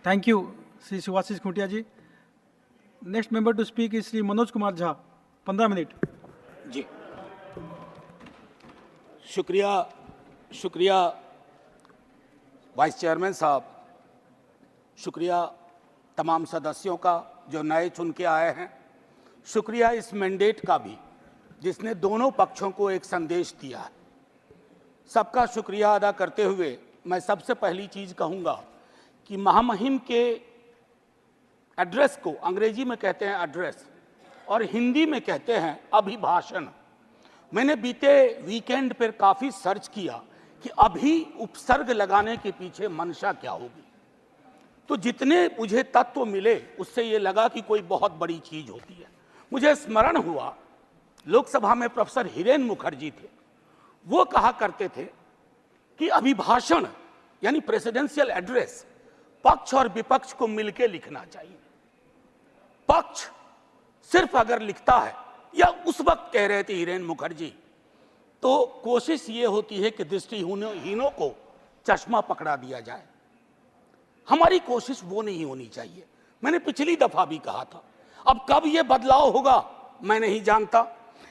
Thank you Shri Shivashish Khuntia ji. Next member to speak is Shri Manoj Kumar Jha, 15 minute. जी शुक्रिया, शुक्रिया वाइस चेयरमैन साहब, शुक्रिया तमाम सदस्यों का जो नए चुन के आए हैं, शुक्रिया इस मैंडेट का भी जिसने दोनों पक्षों को एक संदेश दिया है। सबका शुक्रिया अदा करते हुए मैं सबसे पहली चीज़ कहूँगा कि महामहिम के एड्रेस को अंग्रेजी में कहते हैं एड्रेस और हिंदी में कहते हैं अभिभाषण। मैंने बीते वीकेंड पर काफ़ी सर्च किया कि अभी उपसर्ग लगाने के पीछे मंशा क्या होगी, तो जितने मुझे तत्व मिले उससे ये लगा कि कोई बहुत बड़ी चीज़ होती है। मुझे स्मरण हुआ लोकसभा में प्रोफेसर हिरेन मुखर्जी थे, वो कहा करते थे कि अभिभाषण यानी प्रेसिडेंशियल एड्रेस पक्ष और विपक्ष को मिलकर लिखना चाहिए। पक्ष सिर्फ अगर लिखता है, या उस वक्त कह रहे थे हिरेन मुखर्जी, तो कोशिश ये होती है कि दृष्टिहीनों को चश्मा पकड़ा दिया जाए। हमारी कोशिश वो नहीं होनी चाहिए। मैंने पिछली दफा भी कहा था, अब कब ये बदलाव होगा मैं नहीं जानता,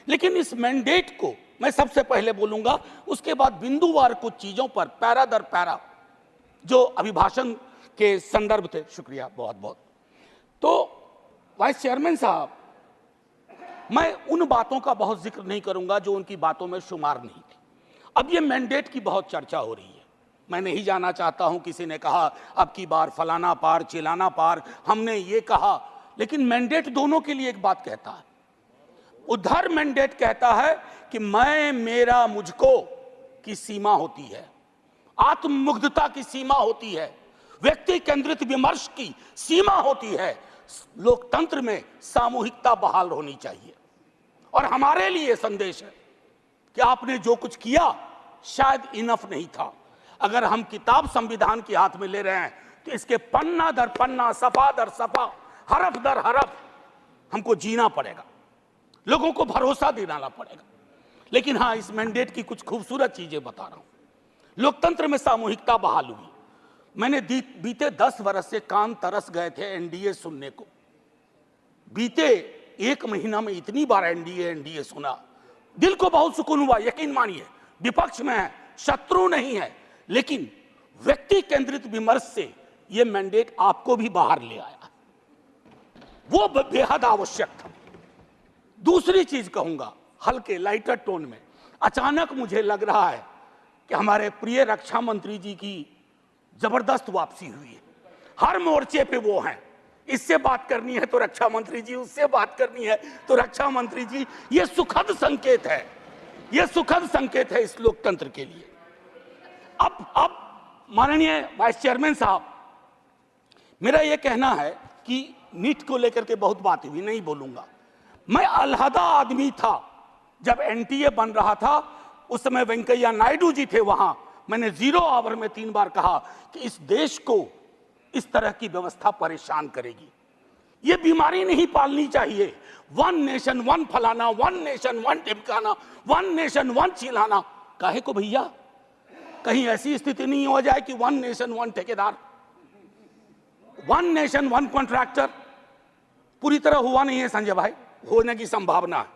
लेकिन इस मैंडेट को मैं सबसे पहले बोलूंगा, उसके बाद बिंदुवार कुछ चीजों पर पैरा दर पैरा जो अभिभाषण के संदर्भ थे। शुक्रिया बहुत बहुत। तो वाइस चेयरमैन साहब, मैं उन बातों का बहुत जिक्र नहीं करूंगा जो उनकी बातों में शुमार नहीं थी। अब ये मैंडेट की बहुत चर्चा हो रही है, मैं नहीं जाना चाहता हूं। किसी ने कहा अब की बार फलाना पार चिलाना पार, हमने ये कहा, लेकिन मैंडेट दोनों के लिए एक बात कहता है। उधर मैंडेट कहता है कि मैं, मेरा, मुझको की सीमा होती है, आत्ममुग्धता की सीमा होती है, व्यक्ति केंद्रित विमर्श की सीमा होती है, लोकतंत्र में सामूहिकता बहाल होनी चाहिए। और हमारे लिए संदेश है कि आपने जो कुछ किया शायद इनफ नहीं था। अगर हम किताब संविधान के हाथ में ले रहे हैं तो इसके पन्ना दर पन्ना, सफा दर सफा, हरफ दर हरफ हमको जीना पड़ेगा, लोगों को भरोसा दिलाना पड़ेगा। लेकिन हाँ, इस मैंडेट की कुछ खूबसूरत चीजें बता रहा हूं। लोकतंत्र में सामूहिकता बहाल हुई। मैंने बीते 10 वर्ष से कान तरस गए थे एनडीए सुनने को। बीते 1 महीना में इतनी बार एनडीए सुना, दिल को बहुत सुकून हुआ। यकीन मानिए, विपक्ष में है, शत्रु नहीं है, लेकिन व्यक्ति केंद्रित विमर्श से यह मैंडेट आपको भी बाहर ले आया, वो बेहद आवश्यक था। दूसरी चीज कहूंगा हल्के लाइटर टोन में, अचानक मुझे लग रहा है कि हमारे प्रिय रक्षा मंत्री जी की जबरदस्त वापसी हुई है। हर मोर्चे पे वो हैं, इससे बात करनी है तो रक्षा मंत्री जी, उससे बात करनी है तो रक्षा मंत्री जी। ये सुखद संकेत है, ये सुखद संकेत है इस लोकतंत्र के लिए। अब माननीय वाइस चेयरमैन साहब, मेरा ये कहना है कि नीट को लेकर के बहुत बात हुई, नहीं बोलूंगा। मैं अलहदा आदमी था जब एनटीए बन रहा था, उस समय वेंकैया नायडू जी थे वहां। मैंने 0 आवर में 3 बार कहा कि इस देश को इस तरह की व्यवस्था परेशान करेगी। ये बीमारी नहीं पालनी चाहिए, 1 नेशन 1 फलाना, 1 नेशन 1 ढिमकाना, 1 नेशन 1 चिल्लाना। काहे को भैया, कहीं ऐसी स्थिति नहीं हो जाए कि 1 नेशन 1 ठेकेदार, 1 नेशन 1 कॉन्ट्रैक्टर पूरी तरह हुआ नहीं है संजय भाई, होने की संभावना है।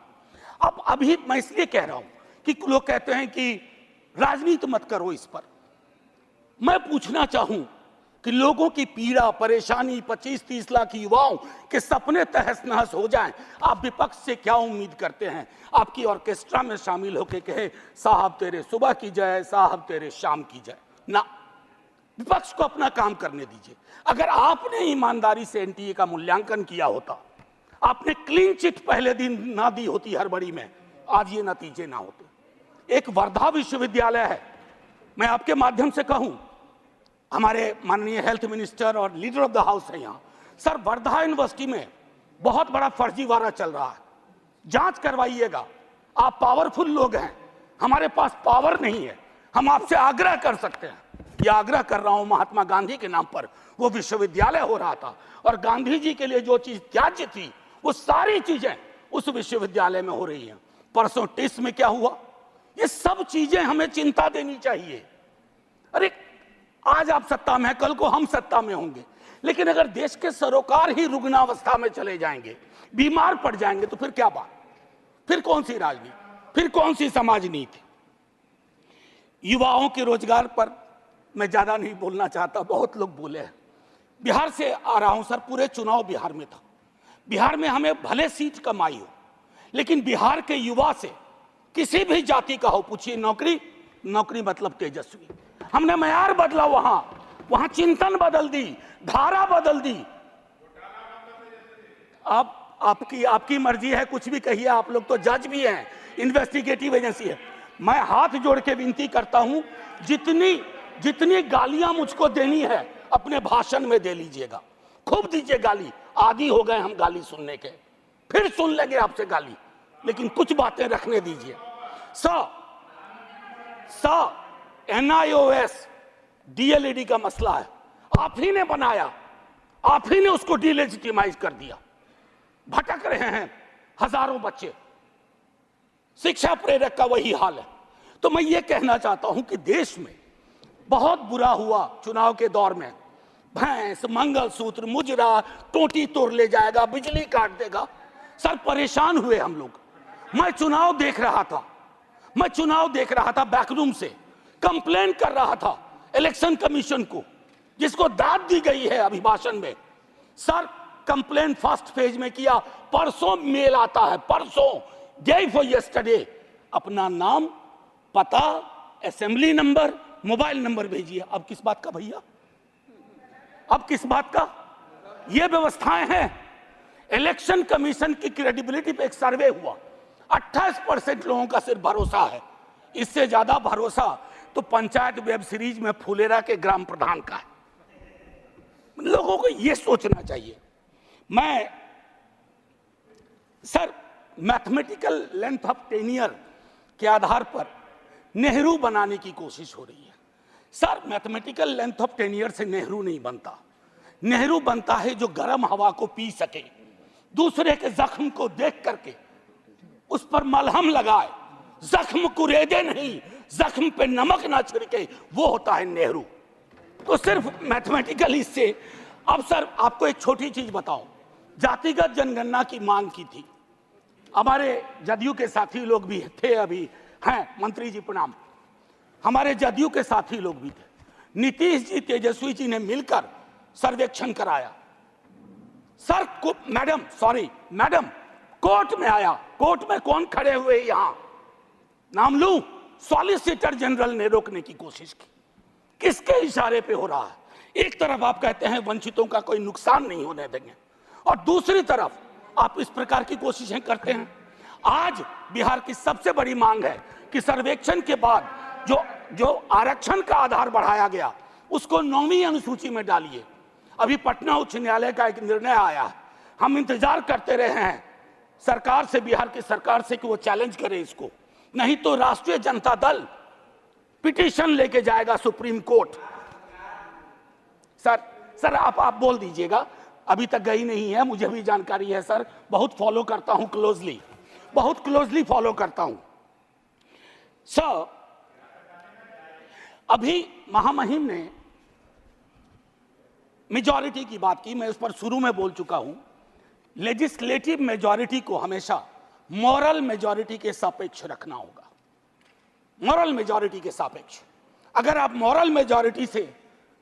अब अभी मैं इसलिए कह रहा हूं कि लोग कहते हैं कि राजनीति मत करो इस पर। मैं पूछना चाहूं कि लोगों की पीड़ा परेशानी, 25-30 लाख युवाओं के सपने तहस नहस हो जाएं, आप विपक्ष से क्या उम्मीद करते हैं? आपकी ऑर्केस्ट्रा में शामिल होकर कहे साहब तेरे सुबह की जय, साहब तेरे शाम की जय। ना, विपक्ष को अपना काम करने दीजिए। अगर आपने ईमानदारी से एनटीए का मूल्यांकन किया होता, आपने क्लीन चिट पहले दिन ना दी होती हड़बड़ी में, आज ये नतीजे ना होते। एक वर्धा विश्वविद्यालय है, मैं आपके माध्यम से कहूं, हमारे माननीय हेल्थ मिनिस्टर और लीडर ऑफ द हाउस है यहाँ। सर, वर्धा यूनिवर्सिटी में बहुत बड़ा फर्जीवाड़ा चल रहा है, जांच करवाइएगा। आप पावरफुल लोग हैं, हमारे पास पावर नहीं है। हम आपसे आग्रह कर सकते हैं, यह आग्रह कर रहा हूं महात्मा गांधी के नाम पर। वो विश्वविद्यालय हो रहा था और गांधी जी के लिए जो चीज त्याज्य थी वो सारी चीजें उस विश्वविद्यालय में हो रही हैं। परसों टिस में क्या हुआ, ये सब चीजें हमें चिंता देनी चाहिए। अरे आज आप सत्ता में हैं, कल को हम सत्ता में होंगे, लेकिन अगर देश के सरोकार ही रुग्णावस्था में चले जाएंगे, बीमार पड़ जाएंगे, तो फिर क्या बात, फिर कौन सी राजनीति, फिर कौन सी समाज नीति। युवाओं के रोजगार पर मैं ज्यादा नहीं बोलना चाहता, बहुत लोग बोले हैं। बिहार से आ रहा हूं सर, पूरे चुनाव बिहार में था। बिहार में हमें भले सीट कम आई हो, लेकिन बिहार के युवा से किसी भी जाति का हो, पूछिए नौकरी, नौकरी मतलब तेजस्वी। हमने मयार बदला, वहां चिंतन बदल दी, धारा बदल दी। आपकी मर्जी है, कुछ भी कहिए, आप लोग तो जज भी हैं, इन्वेस्टिगेटिव एजेंसी है। मैं हाथ जोड़ के विनती करता हूं, जितनी गालियां मुझको देनी है अपने भाषण में दे लीजिएगा, खूब दीजिए गाली। आदी हो गए हम गाली सुनने के, फिर सुन लेंगे आपसे गाली, लेकिन कुछ बातें रखने दीजिए। NIOS DLED का मसला है, आप ही ने बनाया, आप ही ने उसको डिलेजिटिमाइज कर दिया। भटक रहे हैं हजारों बच्चे, शिक्षा प्रेरक का वही हाल है। तो मैं ये कहना चाहता हूं कि देश में बहुत बुरा हुआ चुनाव के दौर में। भैंस, मंगलसूत्र, मुजरा, टोटी तोड़ ले जाएगा, बिजली काट देगा। सर परेशान हुए हम लोग। मैं चुनाव देख रहा था बैकरूम से, कंप्लेन कर रहा था इलेक्शन कमीशन को, जिसको दाद दी गई है अभिभाषण में। सर कंप्लेन फर्स्ट फेज में किया, परसों मेल आता है, परसों, डे फॉर यस्टरडे, अपना नाम, पता, असेंबली नंबर, मोबाइल नंबर भेजिए। अब किस बात का भैया, अब किस बात का? ये व्यवस्थाएं हैं। इलेक्शन कमीशन की क्रेडिबिलिटी पे एक सर्वे हुआ, 28% लोगों का सिर्फ भरोसा है। इससे ज्यादा भरोसा तो पंचायत वेब सीरीज में फुलेरा के ग्राम प्रधान का है। लोगों को यह सोचना चाहिए। मैं sir mathematical length of tenure के आधार पर नेहरू बनाने की कोशिश हो रही है। Sir mathematical length of tenure से नेहरू नहीं बनता। नेहरू बनता है जो गर्म हवा को पी सके, दूसरे के जख्म को देख करके उस पर मलहम लगाए, जख्म कुरेदे नहीं, जख्म पे नमक ना छिड़के, वो होता है नेहरू। तो सिर्फ मैथमेटिकल इससे। अब सर आपको एक छोटी चीज बताऊं, जातिगत जनगणना की मांग की थी, हमारे जदयू के साथी लोग भी थे, अभी हैं मंत्री जी प्रणाम, हमारे जदयू के साथी लोग भी थे। नीतीश जी, तेजस्वी जी ने मिलकर सर्वेक्षण कराया। सर को मैडम कोर्ट में आया, कोर्ट में कौन खड़े हुए यहां, नाम लूं, सॉलिसिटर जनरल ने रोकने की कोशिश की। किसके इशारे पे हो रहा है? एक तरफ आप कहते हैं वंचितों का कोई नुकसान नहीं होने देंगे, और दूसरी तरफ आप इस प्रकार की कोशिशें करते हैं। आज बिहार की सबसे बड़ी मांग है कि सर्वेक्षण के बाद जो आरक्षण का आधार बढ़ाया गया उसको 9वीं अनुसूची में डालिए। अभी पटना उच्च न्यायालय का एक निर्णय आया है, हम इंतजार करते रहे हैं सरकार से, बिहार की सरकार से कि वो चैलेंज करे इसको, नहीं तो राष्ट्रीय जनता दल पिटीशन लेके जाएगा सुप्रीम कोर्ट। सर आप बोल दीजिएगा, अभी तक गई नहीं है, मुझे भी जानकारी है सर, बहुत फॉलो करता हूं क्लोजली, बहुत क्लोजली फॉलो करता हूं। सर अभी महामहिम ने मेजॉरिटी की बात की, मैं उस पर शुरू में बोल चुका हूं। लेजिस्लेटिव मेजॉरिटी को हमेशा मॉरल मेजॉरिटी के सापेक्ष रखना होगा, मॉरल मेजॉरिटी के सापेक्ष। अगर आप मॉरल मेजॉरिटी से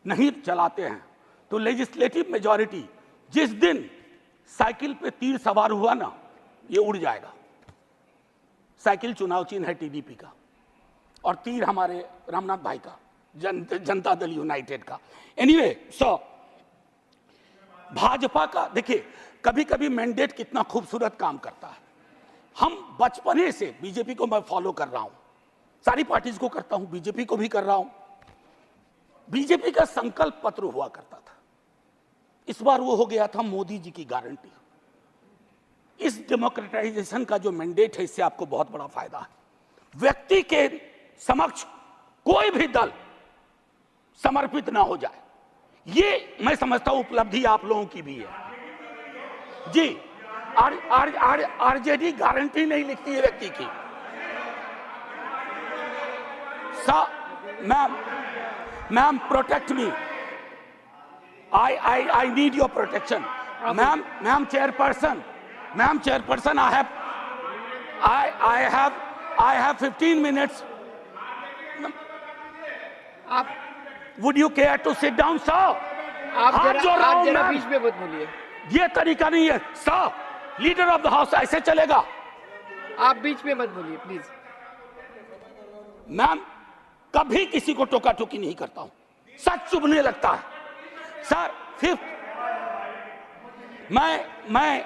नहीं चलाते हैं तो लेजिस्लेटिव मेजॉरिटी जिस दिन साइकिल पे तीर सवार हुआ ना, ये उड़ जाएगा। साइकिल चुनाव चिन्ह है टीडीपी का, और तीर हमारे रामनाथ भाई का, जनता दल यूनाइटेड का। एनीवे भाजपा का देखिए, कभी कभी मैंडेट कितना खूबसूरत काम करता है। हम बचपने से बीजेपी को मैं फॉलो कर रहा हूं, सारी पार्टीज को करता हूं, बीजेपी को भी कर रहा हूं। बीजेपी का संकल्प पत्र हुआ करता था, इस बार वो हो गया था मोदी जी की गारंटी। इस डेमोक्रेटाइजेशन का जो मैंडेट है, इससे आपको बहुत बड़ा फायदा है। व्यक्ति के समक्ष कोई भी दल समर्पित ना हो जाए, ये मैं समझता हूं उपलब्धि आप लोगों की भी है जी। आरजेडी गारंटी नहीं लिखती है व्यक्ति की। Ma'am protect me, I need your protection. Ma'am chairperson, I have 15 minutes. आप Would you care to sit down, sir? आप हाथ जोड़ रहा हूं, जरा मैम। बीच में मत बोलिए। ये तरीका नहीं है sir, leader of the house ऐसे चलेगा? आप बीच में मत बोलिए प्लीज। मैम, कभी किसी को टोका टोकी नहीं करता हूं, सच चुभने लगता है। सर, मैं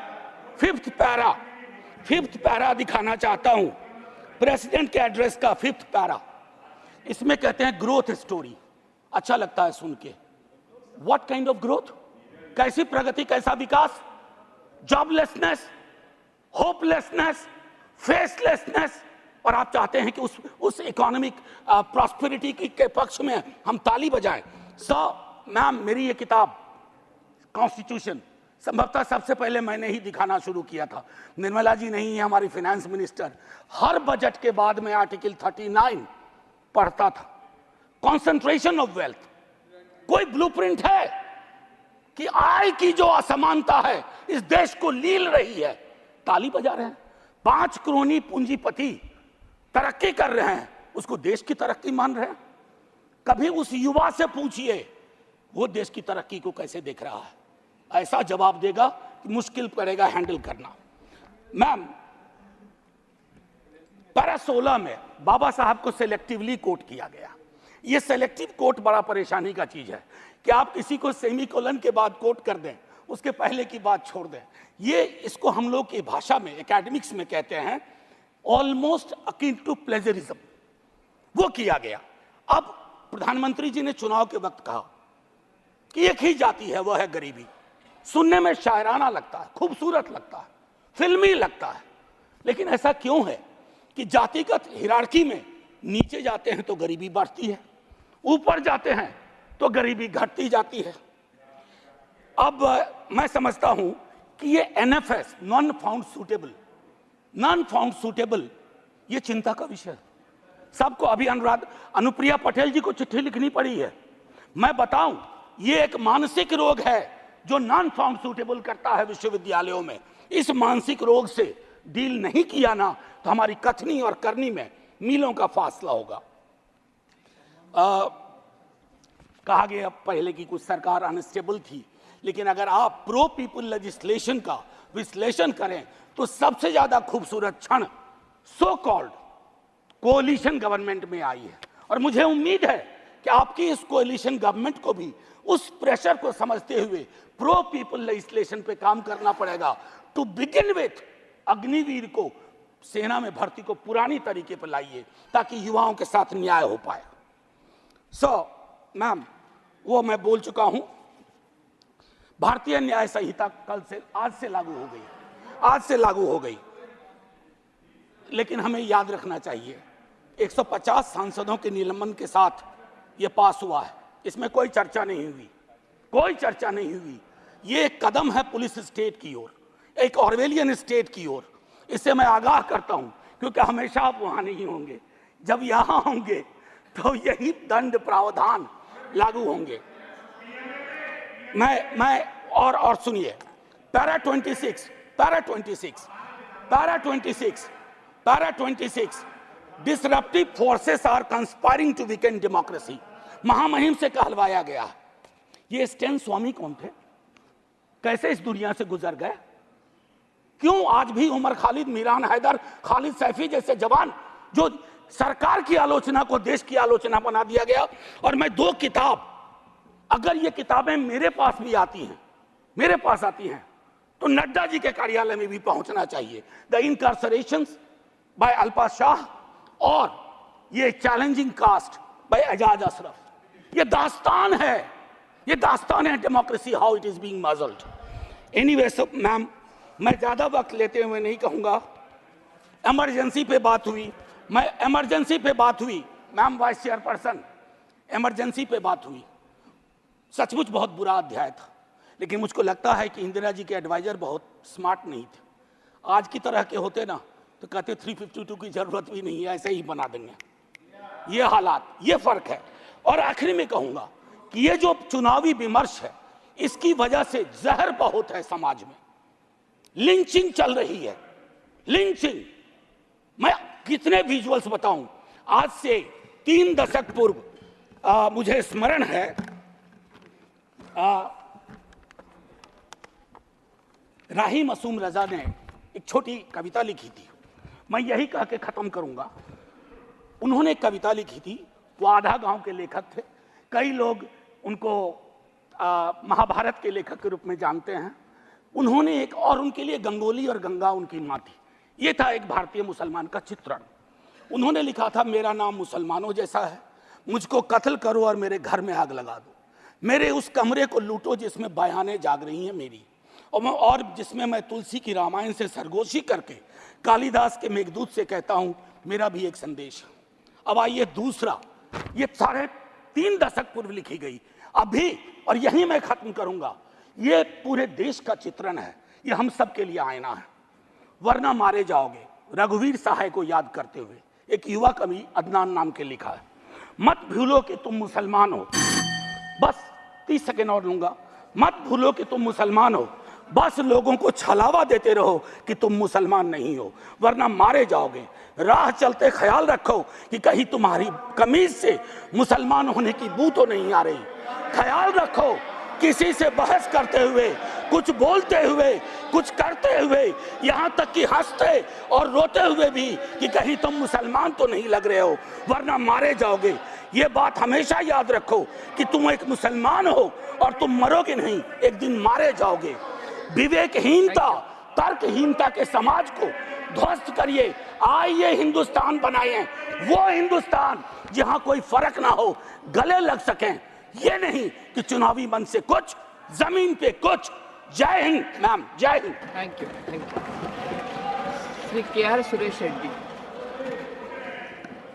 फिफ्थ पैरा दिखाना चाहता हूं, प्रेसिडेंट के एड्रेस का फिफ्थ पैरा। इसमें कहते हैं ग्रोथ स्टोरी, अच्छा लगता है सुन के। What kind of growth? कैसी प्रगति, कैसा विकास? Joblessness, hopelessness, फेसलेसनेस। और आप चाहते हैं कि उस इकोनॉमिक प्रॉस्पेरिटी के पक्ष में हम ताली बजाएं। मैम, मेरी ये किताब कॉन्स्टिट्यूशन संभवतः सबसे पहले मैंने ही दिखाना शुरू किया था। निर्मला जी नहीं है हमारी फाइनेंस मिनिस्टर। हर बजट के बाद में आर्टिकल 39 पढ़ता था। कॉन्सेंट्रेशन ऑफ वेल्थ, कोई ब्लूप्रिंट है कि आय की जो असमानता है इस देश को लील रही है, ताली बजा रहे हैं। 5 करोड़ पूंजीपति तरक्की कर रहे हैं, उसको देश की तरक्की मान रहे हैं। कभी उस युवा से पूछिए वो देश की तरक्की को कैसे देख रहा है, ऐसा जवाब देगा कि मुश्किल पड़ेगा हैंडल करना। मैम, पैरा 16 में बाबा साहब को सेलेक्टिवली कोट किया गया। ये सेलेक्टिव कोट बड़ा परेशानी का चीज है कि आप किसी को सेमीकोलन के बाद कोट कर दें, उसके पहले की बात छोड़ दें। ये इसको हम लोग की भाषा में, एकेडमिक्स में कहते हैं ऑलमोस्ट अकिन टू प्लेजरिज्म। वो किया गया। अब प्रधानमंत्री जी ने चुनाव के वक्त कहा कि एक ही जाति है, वह है गरीबी। सुनने में शायराना लगता है, खूबसूरत लगता है, फिल्मी लगता है, लेकिन ऐसा क्यों है कि जातिगत हिरार्की में नीचे जाते हैं तो गरीबी बढ़ती है, ऊपर जाते हैं तो गरीबी घटती जाती है। अब मैं समझता हूं कि ये NFS, नॉन फाउंड सूटेबल, ये चिंता का विषय है सबको। अभी अनुप्रिया पटेल जी को चिट्ठी लिखनी पड़ी है। मैं बताऊं, ये एक मानसिक रोग है जो नॉन फाउंड सूटेबल करता है विश्वविद्यालयों में। इस मानसिक रोग से डील नहीं किया ना तो हमारी कथनी और करनी में मीलों का फासला होगा। कहा गया पहले की कुछ सरकार अनस्टेबल थी, लेकिन अगर आप प्रो पीपल लेजिस्लेशन का विश्लेषण करें तो सबसे ज्यादा खूबसूरत क्षण सो कॉल्ड कोalition गवर्नमेंट में आई है। और मुझे उम्मीद है कि आपकी इस कोalition गवर्नमेंट को भी उस प्रेशर को समझते हुए प्रो पीपल लेजिस्लेशन पे काम करना पड़ेगा। टू बिगिन विथ, अग्निवीर को सेना में भर्ती को पुरानी तरीके पर लाइए ताकि युवाओं के साथ न्याय हो पाए। मैम, वो मैं बोल चुका हूं। भारतीय न्याय संहिता आज से लागू हो गई, लेकिन हमें याद रखना चाहिए 150 सांसदों के निलंबन के साथ यह पास हुआ है। इसमें कोई चर्चा नहीं हुई। ये एक कदम है पुलिस स्टेट की ओर, एक ऑर्वेलियन स्टेट की ओर। इससे मैं आगाह करता हूं, क्योंकि हमेशा आप वहां नहीं होंगे। जब यहां होंगे तो यही दंड प्रावधान लागू होंगे। मैं और सुनिए, para 26 disruptive forces are conspiring to weaken democracy. महामहिम से कहलवाया गया। ये स्टैन स्वामी कौन थे? कैसे इस दुनिया से गुजर गए? क्यों आज भी उमर खालिद, मीरान हैदर, खालिद सैफी जैसे जवान जो सरकार की आलोचना को देश की आलोचना बना दिया गया। और मैं 2 किताब, अगर ये किताबें मेरे पास आती हैं तो नड्डा जी के कार्यालय में भी पहुंचना चाहिए। The incarcerations by Alpa Shah और ये challenging caste by Aijaz Ashraf. ये दास्तान है democracy, how it is being muzzled. Anyway, ma'am, मैं ज्यादा वक्त लेते हुए नहीं कहूंगा। इमरजेंसी पे बात हुई, मैम वाइस चेयरपर्सन, इमरजेंसी पे बात हुई। सचमुच बहुत बुरा अध्याय था, लेकिन मुझको लगता है कि इंदिरा जी के एडवाइजर बहुत स्मार्ट नहीं थे। आज की तरह के होते ना तो कहते 352 की जरूरत भी नहीं है, ऐसे ही बना देंगे। ये हालात, ये फर्क है। और आखिरी में कहूंगा कि ये जो चुनावी विमर्श है, इसकी वजह से जहर बहुत है समाज में, लिंचिंग चल रही है, लिंचिंग। मैं कितने विजुअल्स बताऊं। आज से 3 दशक पूर्व मुझे स्मरण है, राही मासूम रजा ने एक छोटी कविता लिखी थी, मैं यही कह के खत्म करूंगा। उन्होंने कविता लिखी थी, वो आधा गांव के लेखक थे, कई लोग उनको महाभारत के लेखक के रूप में जानते हैं। उन्होंने एक, और उनके लिए गंगोली और गंगा उनकी माँ थी, ये था एक भारतीय मुसलमान का चित्रण। उन्होंने लिखा था, मेरा नाम मुसलमानों जैसा है, मुझको कत्ल करो और मेरे घर में आग लगा दो, मेरे उस कमरे को लूटो जिसमें बयानें जाग रही हैं मेरी, और जिसमें मैं तुलसी की रामायण से सरगोशी करके कालिदास के मेघदूत से कहता हूं मेरा भी एक संदेश है। अब आइए दूसरा, ये 3.5 दशक पूर्व लिखी गई अभी, और यही मैं खत्म करूंगा। ये पूरे देश का चित्रण है, ये हम सब के लिए आईना है। वरना मारे जाओगे, रघुवीर सहाय को याद करते हुए एक युवा कवि अदनान नाम के लिखा है। मत भूलो कि तुम मुसलमान हो, बस 30 सेकेंड और लूंगा। मत भूलो कि तुम मुसलमान हो, बस लोगों को छलावा देते रहो कि तुम मुसलमान नहीं हो, वरना मारे जाओगे। राह चलते ख्याल रखो कि कहीं तुम्हारी कमीज से मुसलमान होने की बू तो नहीं आ रही। ख्याल रखो किसी से बहस करते हुए, कुछ बोलते हुए, कुछ करते हुए, यहाँ तक कि हंसते और रोते हुए भी कि कहीं तुम मुसलमान तो नहीं लग रहे हो, वरना मारे जाओगे। ये बात हमेशा याद रखो कि तुम एक मुसलमान हो और तुम मरोगे नहीं, एक दिन मारे जाओगे। विवेकहीनता, तर्कहीनता के समाज को ध्वस्त करिए, आइए हिंदुस्तान बनाएं, वो हिंदुस्तान जहां कोई फर्क ना हो, गले लग सकें। ये नहीं कि चुनावी मंच से कुछ, जमीन पे कुछ। जय हिंद मैम, जय Hind. Thank you Shri KR Suresh Reddy.